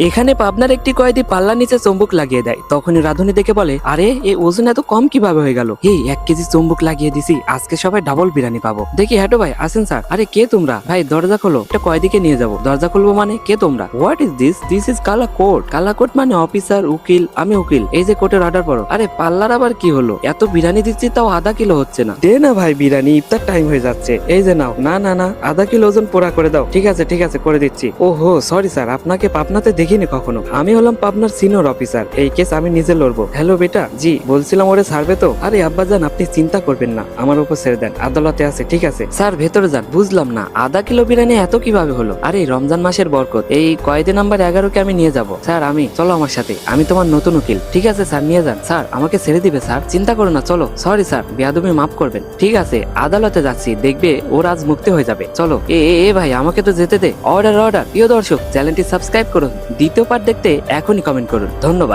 এখানে পাবনার একটি কয়েদি পাল্লা নিচে চুম্বক লাগিয়ে দেয়। তখনই রাধুনি দেখে বলে, আরে এই ওজন এত কম কিভাবে হয়ে গেল? এই 1 কেজি চুম্বক লাগিয়ে দিছি, আজকে সবাই ডাবল বিরিয়ানি পাবো। দেখি হ্যাটো ভাই আসেন স্যার। আরে কে তোমরা? ভাই দরজা খোলো, একটা কয়েদিকে নিয়ে যাবো। দরজা খুলবো মানে? কে তোমরা? What is this? This is কালা কোট। কালা কোট মানে অফিসার, উকিল। আমি উকিল। এই যে কোর্টের অর্ডার পড়ো। আরে পাল্লার আবার কি হলো? এত বিরিয়ানি দিচ্ছি তাও আধা কিলো হচ্ছে না। দে না ভাই বিরিয়ানি, ইফতার টাইম হয়ে যাচ্ছে। এই যে নাও। না না না, আধা কিলো ওজন পোড়া করে দাও। ঠিক আছে ঠিক আছে, করে দিচ্ছি। ওহো সরি স্যার, আপনাকে পাবনাতে দেখিনি কখনো। আমি হলাম পাবনার সিনিয়র অফিসার, এই কেস আমি নিজে লড়বো। হ্যালো বেটা। জি বলছিলাম ওরে ছাড়বে তো? আরে আব্বাজান আপনি চিন্তা করবেন না, আমার উপর ছেড়ে দেন, আদালতে আছে। ঠিক আছে স্যার, ভেতরে যান। বুঝলাম না, আধা কিলো বিরিয়ানি এত কিভাবে হলো? আরে রমজান মাসের বরকত, এই কয়েদি নাম্বার 11কে আমি নিয়ে যাব। স্যার আমি, চলো আমার সাথে, আমি তোমার নতুন উকিল। ঠিক আছে স্যার, নিয়ে যান। স্যার আমাকে ছেড়ে দিবে স্যার, চিন্তা করো না, চলো। সরি স্যার, বেয়াদবি মাফ করবেন। ঠিক আছে আদালতে যাচ্ছি, দেখবে ওর আজ মুক্তি হয়ে যাবে। চলো। এ ভাই আমাকে তো যেতে দে। Order order. প্রিয় দর্শক, চ্যানেলটি সাবস্ক্রাইব করুন। দ্বিতীয় পার্ট দেখতে এখনই কমেন্ট করুন। ধন্যবাদ।